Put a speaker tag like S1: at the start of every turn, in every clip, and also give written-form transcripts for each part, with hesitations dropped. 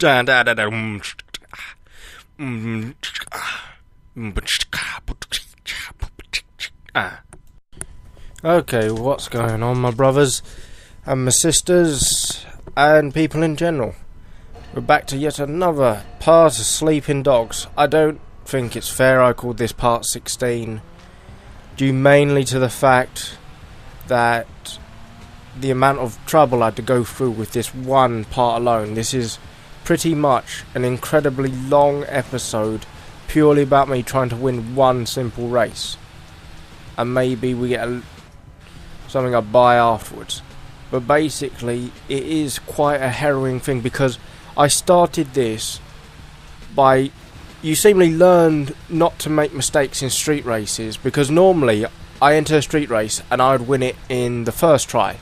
S1: Okay, what's going on, my brothers and my sisters and people in general? We're back to yet another part of Sleeping Dogs. I don't think it's fair I called this part 16, due mainly to the fact that the amount of trouble I had to go through with this one part alone. This is pretty much an incredibly long episode purely about me trying to win one simple race, and maybe we get something I buy afterwards. But basically it is quite a harrowing thing, because I started this by, you seemingly learned not to make mistakes in street races, because normally I enter a street race and I would win it in the first try.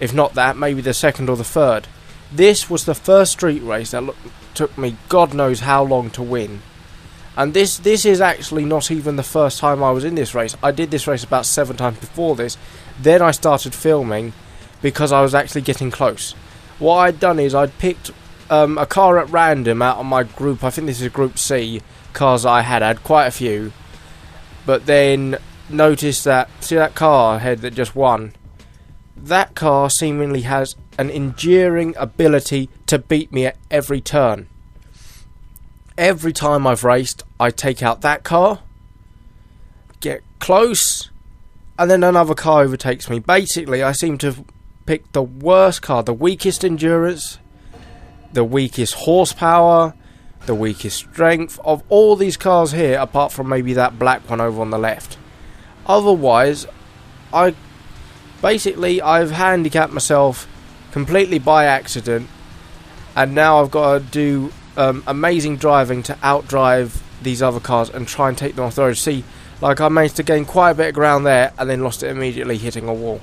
S1: If not that, maybe the second or the third. This was the first street race that took me God knows how long to win. And this is actually not even the first time I was in this race. I did this race about 7 times before this. Then I started filming because I was actually getting close. What I'd done is I'd picked a car at random out of my group. I think this is Group C cars I had quite a few. But then noticed that, see that car ahead that just won? That car seemingly has an enduring ability to beat me at every turn. Every time I've raced, I take out that car, get close, and then another car overtakes me. Basically, I seem to have picked the worst car, the weakest endurance, the weakest horsepower, the weakest strength of all these cars here, apart from maybe that black one over on the left. Otherwise, I've handicapped myself completely by accident, and now I've got to do amazing driving to outdrive these other cars and try and take them off the road. See, like I managed to gain quite a bit of ground there and then lost it immediately hitting a wall.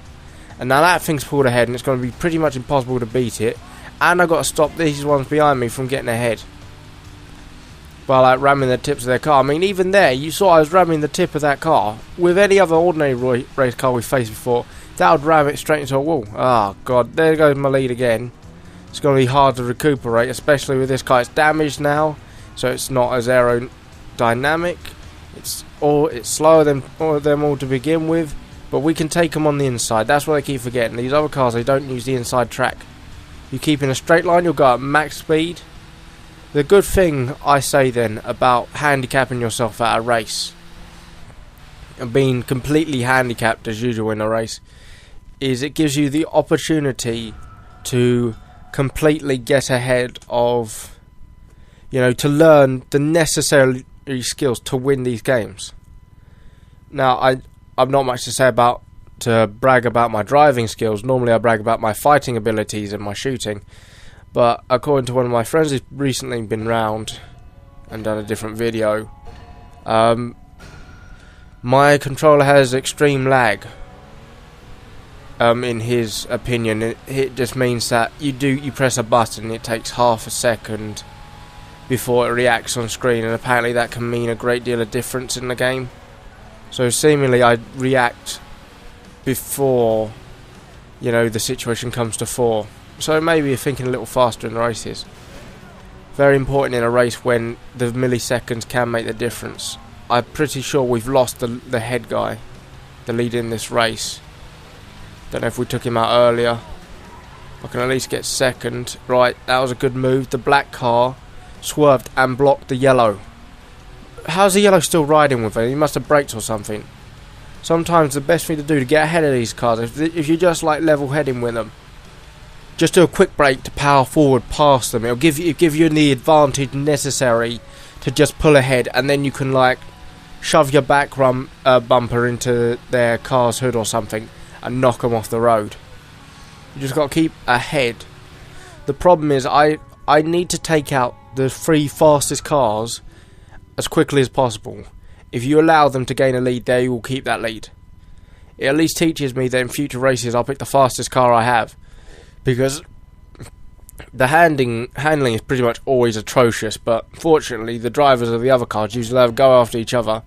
S1: And now that thing's pulled ahead and it's going to be pretty much impossible to beat it. And I've got to stop these ones behind me from getting ahead by like ramming the tips of their car. I mean, even there, you saw I was ramming the tip of that car. With any other ordinary race car we've faced before, that would ram it straight into a wall. Oh god, there goes my lead again. It's going to be hard to recuperate, especially with this car. It's damaged now, so it's not as aerodynamic. It's slower than them all to begin with, but we can take them on the inside. That's what I keep forgetting. These other cars, they don't use the inside track. You keep in a straight line, you'll go at max speed. The good thing, I say then, about handicapping yourself at a race and being completely handicapped as usual in a race is it gives you the opportunity to completely get ahead of, to learn the necessary skills to win these games. Now, I've not much to say to brag about my driving skills. Normally I brag about my fighting abilities and my shooting. But according to one of my friends who's recently been round and done a different video, my controller has extreme lag. In his opinion, it just means that you press a button, it takes half a second before it reacts on screen, and apparently that can mean a great deal of difference in the game. So seemingly I react before, the situation comes to fore. So maybe you're thinking a little faster in the races. Very important in a race when the milliseconds can make the difference. I'm pretty sure we've lost the head guy, the lead in this race. Don't know if we took him out earlier. I can at least get second. Right, that was a good move. The black car swerved and blocked the yellow. How's the yellow still riding with it? He must have braked or something. Sometimes the best thing to do to get ahead of these cars, if you're just like level heading with them, just do a quick brake to power forward past them. It'll give you the advantage necessary to just pull ahead, and then you can like shove your back bumper into their car's hood or something and knock them off the road. You just got to keep ahead. The problem is I need to take out the 3 fastest cars as quickly as possible. If you allow them to gain a lead, they will keep that lead. It at least teaches me that in future races I'll pick the fastest car I have, because the handling is pretty much always atrocious. But fortunately the drivers of the other cars usually go after each other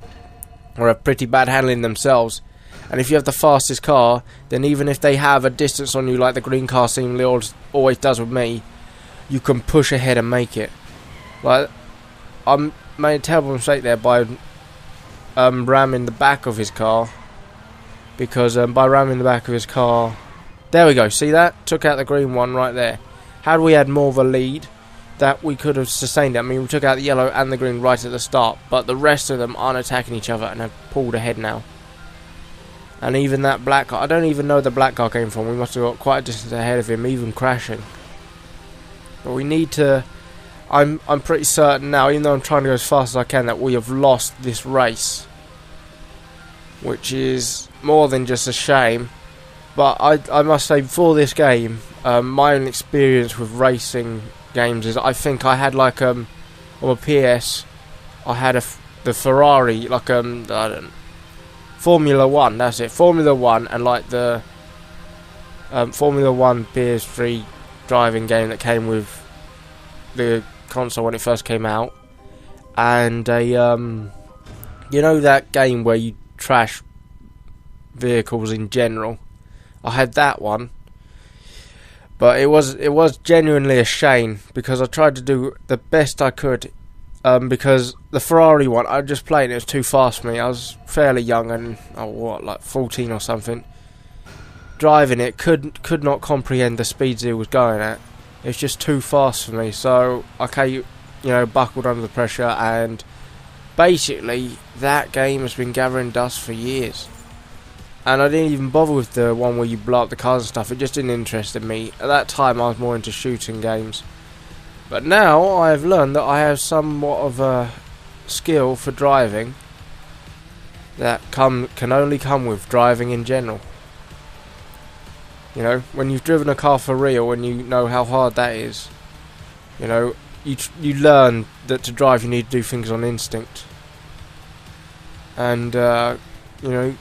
S1: or have pretty bad handling themselves. And if you have the fastest car, then even if they have a distance on you like the green car seemingly always does with me, you can push ahead and make it. Like, I made a terrible mistake there by ramming the back of his car, because by ramming the back of his car, there we go, see that? Took out the green one right there. Had we had more of a lead, that we could have sustained it. I mean, we took out the yellow and the green right at the start, but the rest of them aren't attacking each other and have pulled ahead now. And even that black car, I don't even know where the black car came from. We must have got quite a distance ahead of him, even crashing. But we need to... I'm pretty certain now, even though I'm trying to go as fast as I can, that we have lost this race. Which is more than just a shame. But I must say, for this game, my own experience with racing games is, I think I had like on a PS, I had the Ferrari, like I don't know, Formula 1, that's it, Formula 1, and like the Formula 1 PS3 driving game that came with the console when it first came out, and a you know that game where you trash vehicles in general. I had that one, but it was genuinely a shame, because I tried to do the best I could, because the Ferrari one I just played, it was too fast for me. I was fairly young and like 14 or something. Driving it could not comprehend the speeds it was going at. It's just too fast for me. So buckled under the pressure, and basically that game has been gathering dust for years. And I didn't even bother with the one where you blow up the cars and stuff. It just didn't interest me. At that time I was more into shooting games. But now I've learned that I have somewhat of a skill for driving that can only come with driving in general. You know, when you've driven a car for real and you know how hard that is, you know, you learn that to drive you need to do things on instinct. And, you know,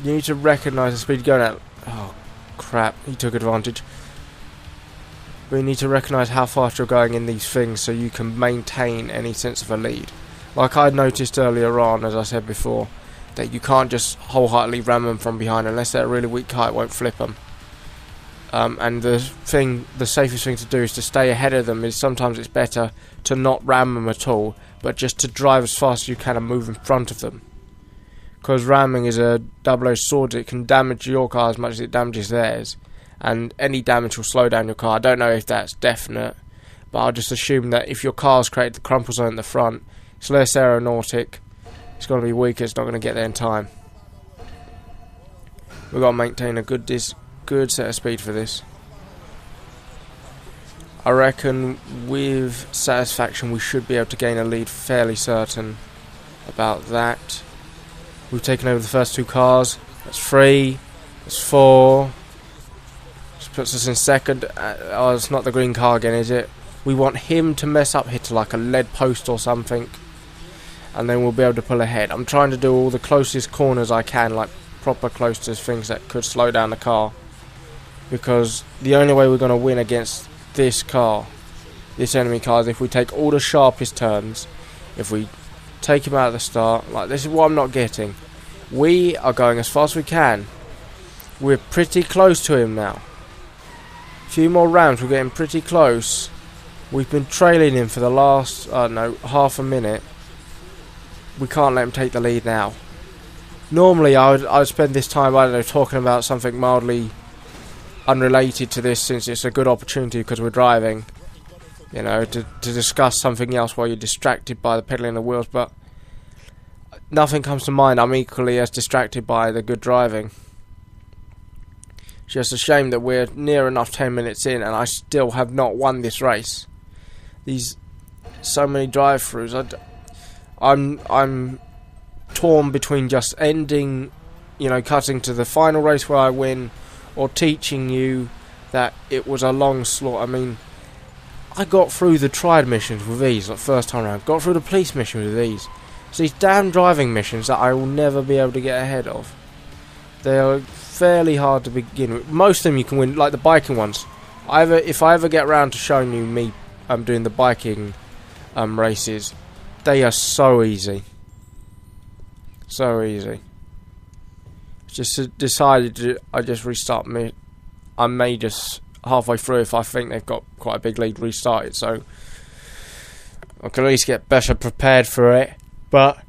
S1: you need to recognise the speed you're going at. Oh, crap, he took advantage. But you need to recognise how fast you're going in these things so you can maintain any sense of a lead. Like I noticed earlier on, as I said before, that you can't just wholeheartedly ram them from behind unless they're a really weak car. It won't flip them. And the safest thing to do is to stay ahead of them. Sometimes it's better to not ram them at all, but just to drive as fast as you can and move in front of them. Because ramming is a double-edged sword. It can damage your car as much as it damages theirs, and any damage will slow down your car. I don't know if that's definite, but I'll just assume that if your car's created the crumple zone at the front, it's less aeronautic, it's going to be weaker, it's not going to get there in time. We've got to maintain a good set of speed for this. I reckon with satisfaction we should be able to gain a lead, fairly certain about that. We've taken over the first two cars. That's 3. That's 4. This puts us in second. Oh, it's not the green car again, is it? We want him to mess up, hit like a lead post or something, and then we'll be able to pull ahead. I'm trying to do all the closest corners I can, like proper close to things that could slow down the car, because the only way we're going to win against this car, this enemy car, is if we take all the sharpest turns. If we take him out at the start, like this is what I'm not getting. We are going as fast as we can. We're pretty close to him now. A few more rounds, we're getting pretty close. We've been trailing him for the last, I don't know, half a minute. We can't let him take the lead now. Normally I would spend this time, I don't know, talking about something mildly unrelated to this, since it's a good opportunity because we're driving. You know, to discuss something else while you're distracted by the pedaling the wheels, but nothing comes to mind. I'm equally as distracted by the good driving. It's just a shame that we're near enough 10 minutes in and I still have not won this race. These so many drive-throughs. I'm torn between just ending, you know, cutting to the final race where I win, or teaching you that it was a long slaughter. I mean, I got through the tried missions with ease, like first time around. Got through the police mission with ease. It's these damn driving missions that I will never be able to get ahead of. They are fairly hard to begin with. Most of them you can win, like the biking ones. If I ever get round to showing you me doing the biking races, they are so easy. So easy. Just decided to, I just restart me. I halfway through if I think they've got quite a big lead, restart it, so I can at least get better prepared for it. But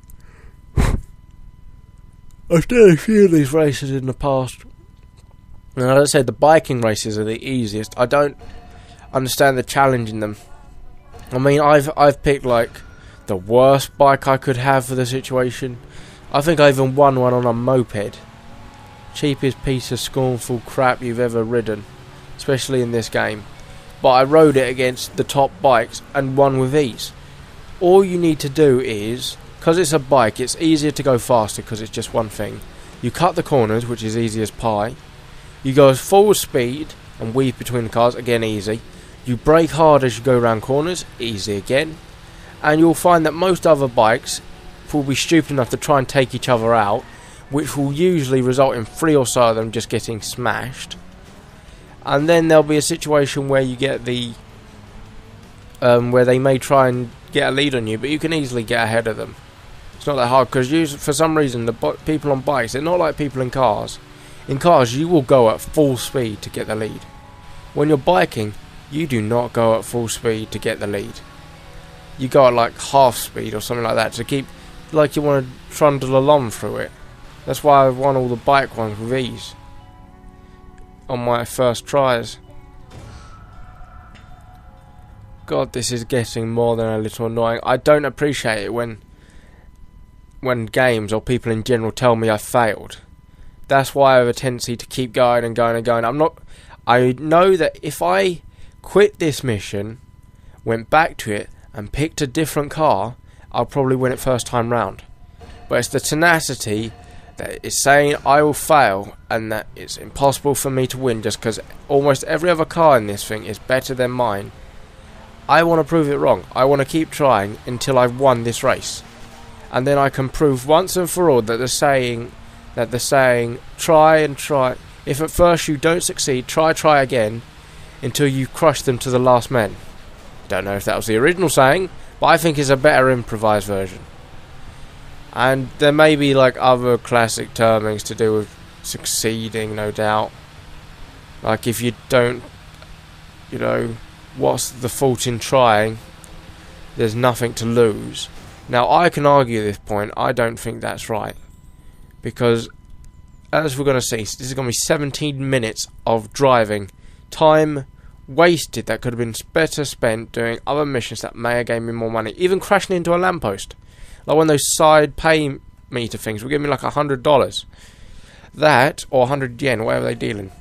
S1: I've done a few of these races in the past, and as I said, the biking races are the easiest. I don't understand the challenge in them. I mean, I've picked like the worst bike I could have for the situation. I think I even won one on a moped. Cheapest piece of scornful crap you've ever ridden, especially in this game. But I rode it against the top bikes and won with ease. All you need to do is, because it's a bike, it's easier to go faster because it's just one thing. You cut the corners, which is easy as pie. You go as full speed and weave between the cars, again easy. You brake hard as you go around corners, easy again. And you'll find that most other bikes will be stupid enough to try and take each other out, which will usually result in 3 or so of them just getting smashed. And then there'll be a situation where you get the where they may try and get a lead on you, but you can easily get ahead of them. It's not that hard, because for some reason the people on bikes, they're not like people in cars. In cars you will go at full speed to get the lead. When you're biking, you do not go at full speed to get the lead. You go at like half speed or something like that to keep, like you want to trundle along through it. That's why I've won all the bike ones with ease on my first tries. God, this is getting more than a little annoying. I don't appreciate it when games or people in general tell me I failed. That's why I have a tendency to keep going and going and going. I know that if I quit this mission, went back to it and picked a different car, I'll probably win it first time round. But it's the tenacity that is saying I will fail and that it's impossible for me to win just because almost every other car in this thing is better than mine. I want to prove it wrong. I want to keep trying until I've won this race. And then I can prove once and for all that the saying try and try. If at first you don't succeed, try again until you crush them to the last man. Don't know if that was the original saying, but I think it's a better improvised version. And there may be like other classic termings to do with succeeding, no doubt. Like if you don't, what's the fault in trying? There's nothing to lose. Now I can argue this point. I don't think that's right. Because as we're going to see, this is going to be 17 minutes of driving. Time wasted that could have been better spent doing other missions that may have gave me more money. Even crashing into a lamppost. Like one of those side pay meter things will give me like $100. That, or 100 yen, whatever they deal in.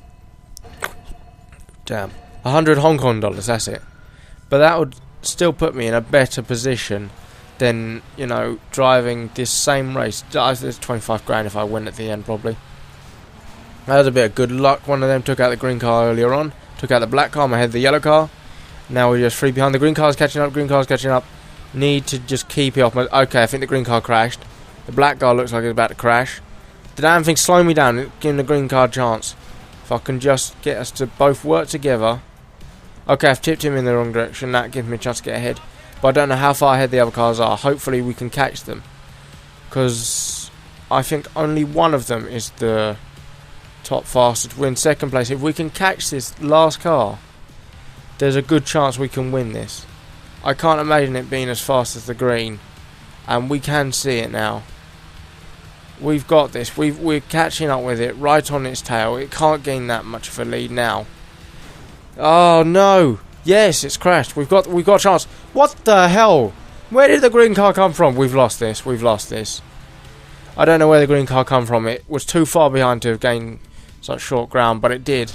S1: Damn. 100 Hong Kong dollars, that's it. But that would still put me in a better position than, driving this same race. There's 25 grand if I win at the end, probably. That was a bit of good luck. One of them took out the green car earlier on. Took out the black car, I had the yellow car. Now we're just 3 behind. The green car's catching up, Need to just keep it off my... Okay, I think the green car crashed. The black car looks like it's about to crash. The damn thing's slowing me down, giving the green car a chance. If I can just get us to both work together. Okay, I've tipped him in the wrong direction. That gives me a chance to get ahead. But I don't know how far ahead the other cars are. Hopefully we can catch them. Because I think only one of them is the top fastest to win second place. If we can catch this last car, there's a good chance we can win this. I can't imagine it being as fast as the green. And we can see it now. We've got this. We're catching up with it right on its tail. It can't gain that much of a lead now. Oh no! Yes, it's crashed. We've got a chance. What the hell? Where did the green car come from? We've lost this. I don't know where the green car come from. It was too far behind to have gained such short ground, but it did.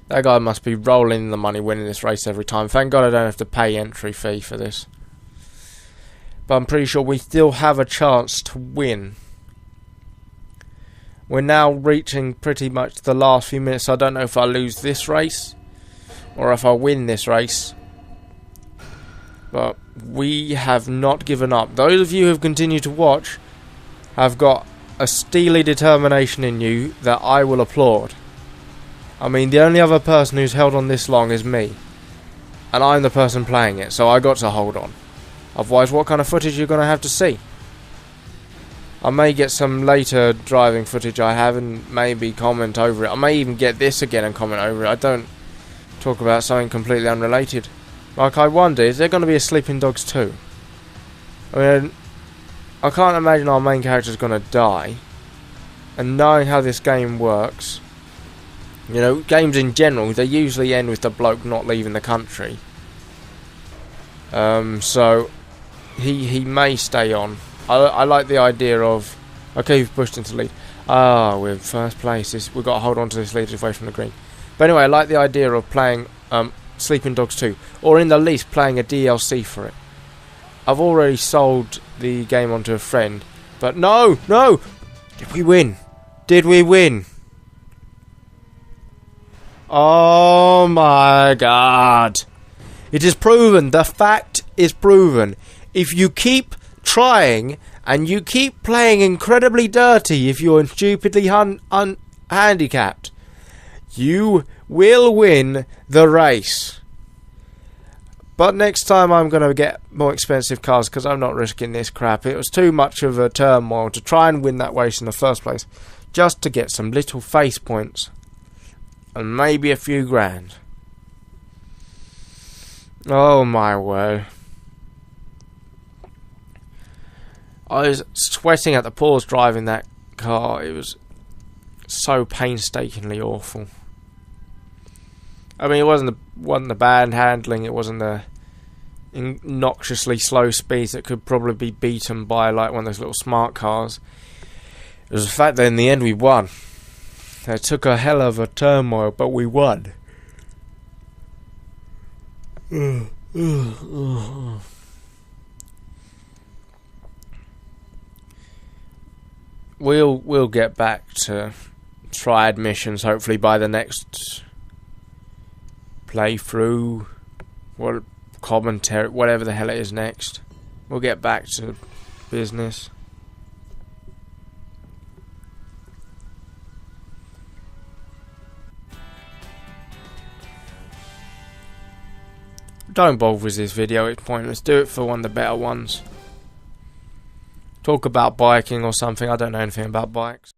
S1: That guy must be rolling the money winning this race every time. Thank God I don't have to pay entry fee for this. But I'm pretty sure we still have a chance to win. We're now reaching pretty much the last few minutes. I don't know if I lose this race or if I win this race. But we have not given up. Those of you who have continued to watch have got a steely determination in you that I will applaud. I mean, the only other person who's held on this long is me. And I'm the person playing it, so I got to hold on. Otherwise, what kind of footage are you going to have to see? I may get some later driving footage I have and maybe comment over it. I may even get this again and comment over it. I don't talk about something completely unrelated. Like, I wonder, is there going to be a Sleeping Dogs 2? I mean, I can't imagine our main character's going to die. And knowing how this game works, you know, games in general, they usually end with the bloke not leaving the country. So he may stay on. I like the idea of, okay, we've pushed into lead. Ah, we're in first place. We've got to hold on to this lead away from the green. But anyway, I like the idea of playing Sleeping Dogs 2, or in the least playing a DLC for it. I've already sold the game onto a friend, but no! Did we win? Did we win? Oh my god! It is proven. The fact is proven. If you keep trying and you keep playing incredibly dirty, if you're stupidly handicapped, you will win the race. But next time I'm going to get more expensive cars because I'm not risking this crap. It was too much of a turmoil to try and win that race in the first place, just to get some little face points and maybe a few grand. Oh my word. I was sweating at the pores driving that car. It was so painstakingly awful. I mean, it wasn't the bad handling. It wasn't the obnoxiously slow speeds that could probably be beaten by like one of those little smart cars. It was the fact that in the end we won. It took a hell of a turmoil, but we won. We'll get back to triad missions hopefully by the next playthrough, what commentary, whatever the hell it is next. We'll get back to business. Don't bother with this video, it's pointless. Do it for one of the better ones. Talk about biking or something. I don't know anything about bikes.